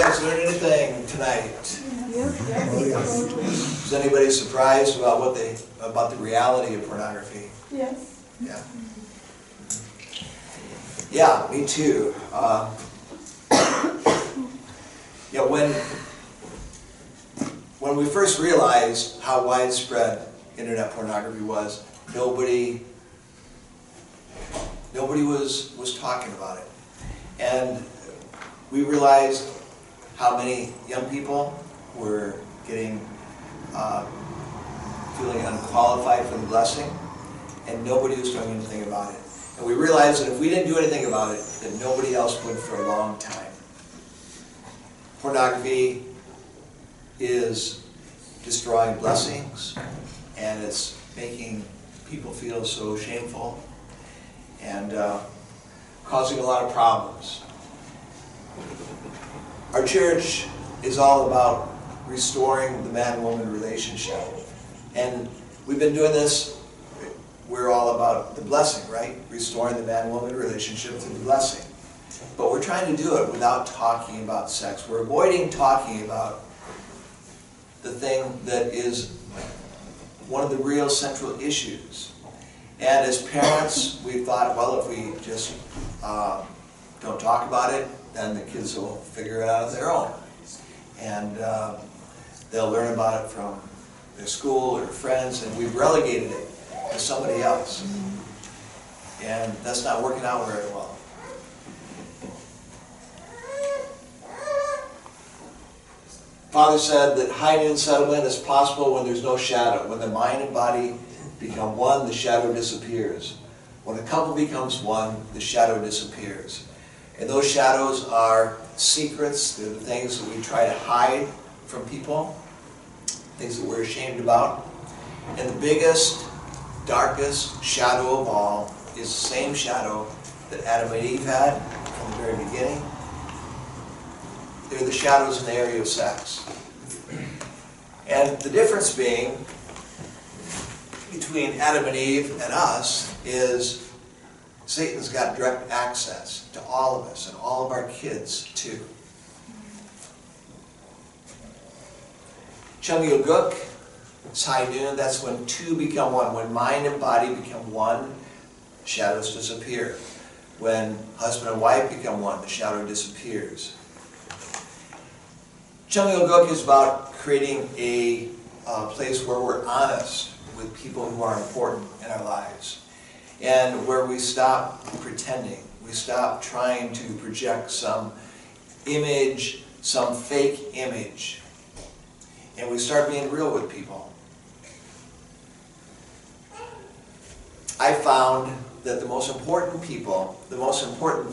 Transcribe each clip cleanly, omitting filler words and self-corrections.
guys learn anything tonight? Is anybody surprised about about the reality of pornography? Yes. Yeah. Yeah, me too. Yeah, when we first realized how widespread internet pornography was, nobody was talking about it. And we realized how many young people were getting feeling unqualified for the blessing, and nobody was doing anything about it. And we realized that if we didn't do anything about it, that nobody else would for a long time. Pornography is destroying blessings, and it's making people feel so shameful and causing a lot of problems. Our church is all about restoring the man-woman relationship, and we've been doing this. We're all about the blessing, right? Restoring the man-woman relationship through the blessing. But we're trying to do it without talking about sex. We're avoiding talking about the thing that is one of the real central issues. And as parents, we thought, well, if we just don't talk about it, then the kids will figure it out on their own. And they'll learn about it from their school or friends, and we've relegated it to somebody else. And that's not working out very well. Father said that high noon settlement is possible when there's no shadow. When the mind and body become one, the shadow disappears. When a couple becomes one, the shadow disappears. And those shadows are secrets. They're the things that we try to hide from people, things that we're ashamed about. And the biggest, darkest shadow of all is the same shadow that Adam and Eve had from the very beginning. They're the shadows in the area of sex. And the difference being between Adam and Eve and us is Satan's got direct access to all of us and all of our kids too. Chungilguk, it's high noon, that's when two become one. When mind and body become one, shadows disappear. When husband and wife become one, the shadow disappears. Chungilguk is about creating a place where we're honest with people who are important in our lives, and where we stop pretending. We stop trying to project some image, some fake image, and we start being real with people. I found that the most important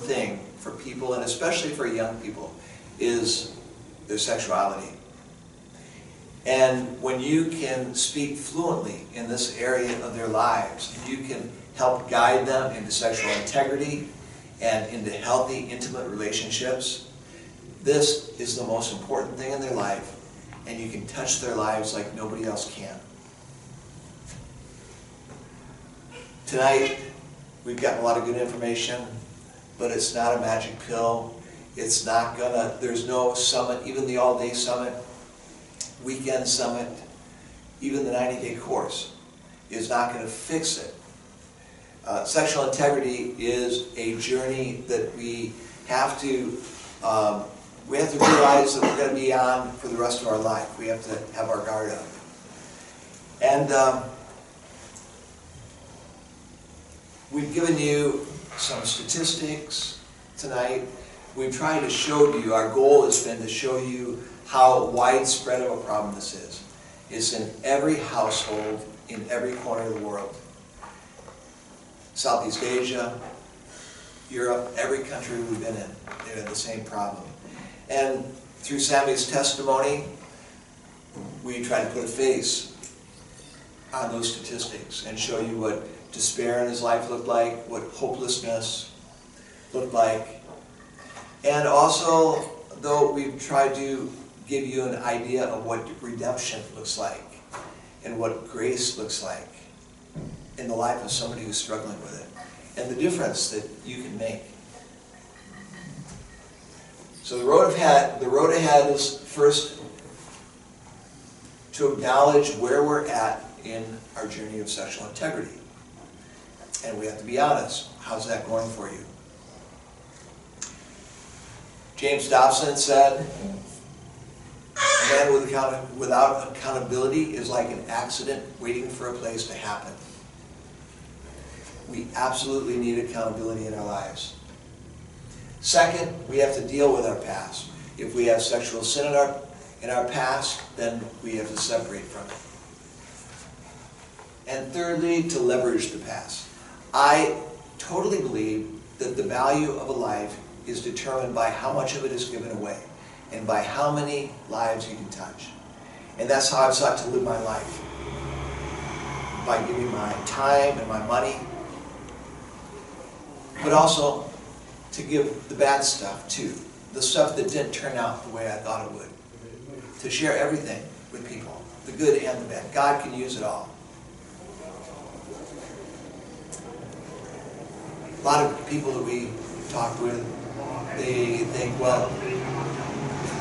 thing for people, and especially for young people, is their sexuality. And when you can speak fluently in this area of their lives, you can help guide them into sexual integrity and into healthy, intimate relationships. This is the most important thing in their life, and you can touch their lives like nobody else can. Tonight, we've gotten a lot of good information, but it's not a magic pill. It's not gonna, there's no summit, even the all-day summit, weekend summit, even the 90-day course is not gonna fix it. Sexual integrity is a journey that we have to realize that we're gonna be on for the rest of our life. We have to have our guard up. And we've given you some statistics tonight. We've tried to show you, our goal has been to show you how widespread of a problem this is. It's in every household, in every corner of the world. Southeast Asia, Europe, every country we've been in, they have the same problem. And through Sammy's testimony, we try to put a face on those statistics and show you what despair in his life looked like, what hopelessness looked like. And also, though, we've tried to give you an idea of what redemption looks like and what grace looks like in the life of somebody who's struggling with it, and the difference that you can make. So the road ahead is first to acknowledge where we're at in our journey of sexual integrity. And we have to be honest. How's that going for you? James Dobson said, a man without accountability is like an accident waiting for a place to happen. We absolutely need accountability in our lives. Second, we have to deal with our past. If we have sexual sin in our past, then we have to separate from it. And thirdly, to leverage the past. I totally believe that the value of a life is determined by how much of it is given away and by how many lives you can touch. And that's how I've sought to live my life. By giving my time and my money, but also to give the bad stuff too. The stuff that didn't turn out the way I thought it would. To share everything with people, the good and the bad. God can use it all. A lot of people that we talk with, they think, well,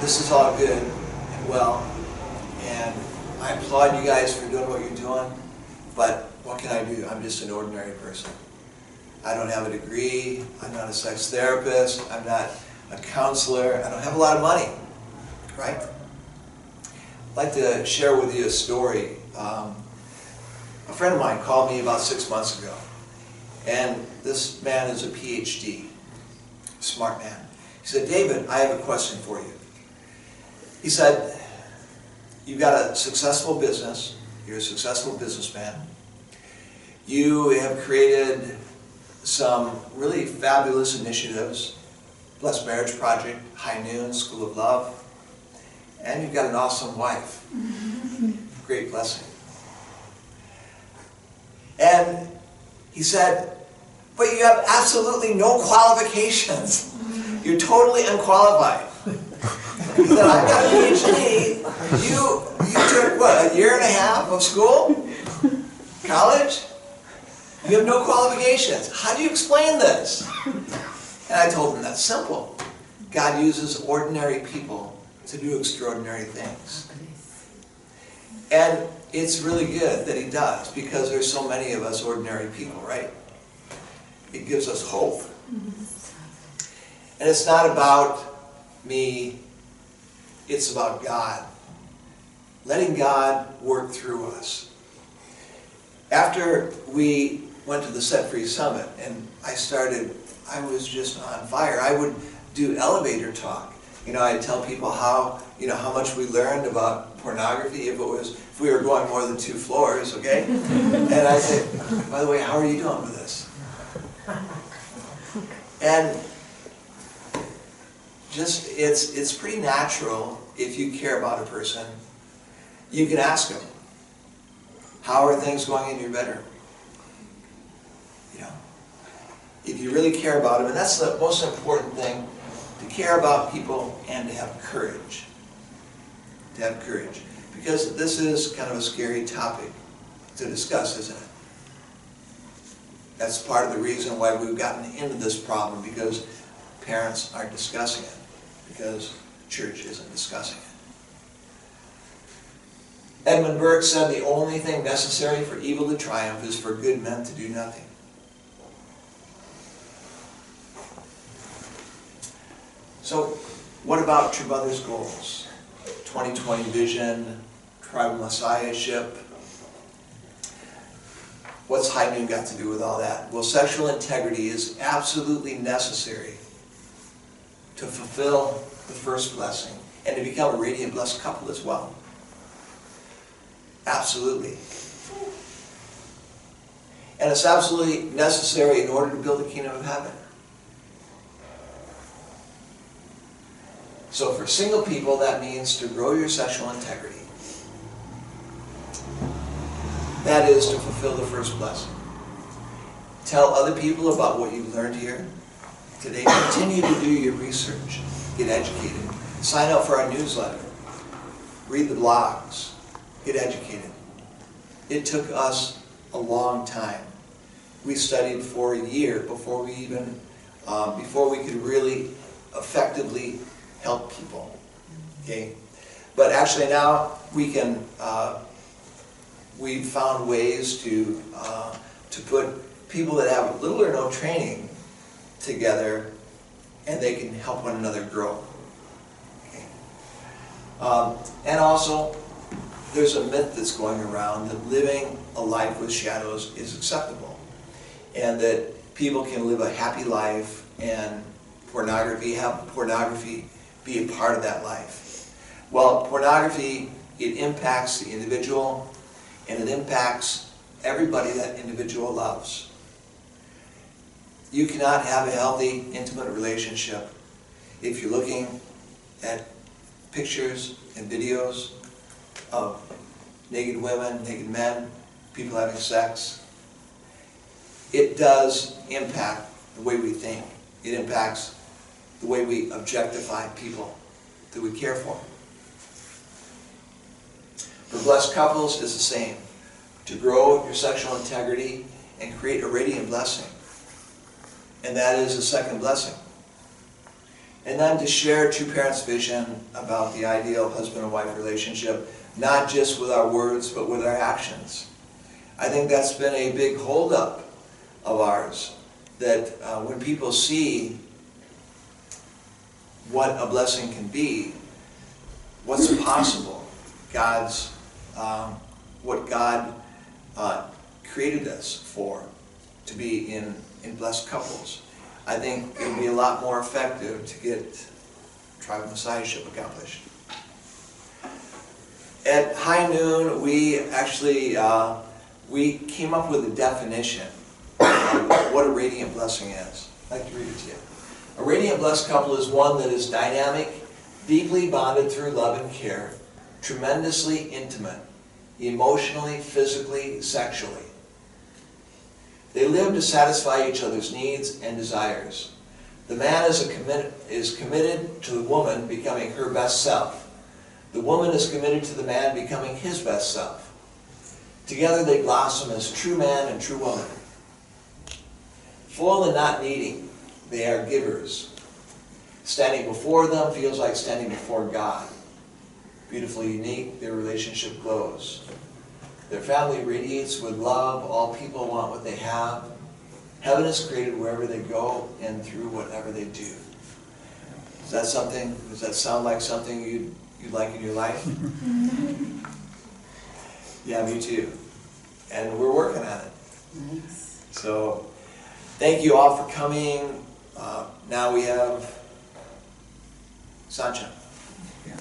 this is all good and well, and I applaud you guys for doing what you're doing, but what can I do? I'm just an ordinary person. I don't have a degree, I'm not a sex therapist, I'm not a counselor, I don't have a lot of money, right? I'd like to share with you a story. A friend of mine called me about 6 months ago, and this man is a PhD, smart man. He said, David, I have a question for you. He said, you've got a successful business, you're a successful businessman, you have created some really fabulous initiatives, Blessed Marriage Project, High Noon, School of Love, and you've got an awesome wife. Great blessing. And he said, but you have absolutely no qualifications. You're totally unqualified. He said, I've got a PhD. You took, what, a year and a half of school? College? You have no qualifications. How do you explain this? And I told him, that's simple. God uses ordinary people to do extraordinary things. And it's really good that he does, because there's so many of us ordinary people, right? It gives us hope. And it's not about me, it's about God. Letting God work through us. After we went to the Set Free Summit, and I was just on fire. I would do elevator talk. You know, I'd tell people how much we learned about pornography if we were going more than 2 floors, okay? And I'd say, by the way, how are you doing with this? And just, it's pretty natural if you care about a person. You can ask them, how are things going in your bedroom? You know, if you really care about them, and that's the most important thing, to care about people and to have courage. To have courage. Because this is kind of a scary topic to discuss, isn't it? That's part of the reason why we've gotten into this problem, because parents aren't discussing it, because church isn't discussing it. Edmund Burke said, the only thing necessary for evil to triumph is for good men to do nothing. So, what about True Brothers' goals? 2020 vision, tribal messiahship. What's High Noon got to do with all that? Well, sexual integrity is absolutely necessary to fulfill the first blessing and to become a radiant blessed couple as well. Absolutely. And it's absolutely necessary in order to build the kingdom of heaven. So for single people, that means to grow your sexual integrity. That is to fulfill the first blessing. Tell other people about what you learned here today. Continue to do your research. Get educated. Sign up for our newsletter. Read the blogs. Get educated. It took us a long time. We studied for a year before we could really effectively help people, okay? But actually now we can, we've found ways to put people that have little or no training together, and they can help one another grow. Okay? And also, there's a myth that's going around that living a life with shadows is acceptable, and that people can live a happy life and have pornography be a part of that life. Well, pornography, it impacts the individual, and it impacts everybody that individual loves. You cannot have a healthy, intimate relationship if you're looking at pictures and videos of naked women, naked men, people having sex. It does impact the way we think. It impacts the way we objectify people that we care for. For blessed couples is the same. To grow your sexual integrity and create a radiant blessing. And that is the second blessing. And then to share two parents' vision about the ideal husband and wife relationship, not just with our words, but with our actions. I think that's been a big holdup of ours, that when people see what a blessing can be, what's possible, what God created us for, to be in blessed couples, I think it would be a lot more effective to get tribal messiahship accomplished. At High Noon, we actually we came up with a definition of what a radiant blessing is. I'd like to read it to you. A radiant blessed couple is one that is dynamic, deeply bonded through love and care, tremendously intimate, emotionally, physically, sexually. They live to satisfy each other's needs and desires. The man is committed to the woman becoming her best self. The woman is committed to the man becoming his best self. Together they blossom as true man and true woman. Full and not needing, they are givers. Standing before them feels like standing before God. Beautifully unique, their relationship glows. Their family radiates with love. All people want what they have. Heaven is created wherever they go and through whatever they do. Is that something? Does that sound like something you'd like in your life? Yeah, me too. And we're working on it. Nice. So, thank you all for coming. Now we have Sancha. Yeah.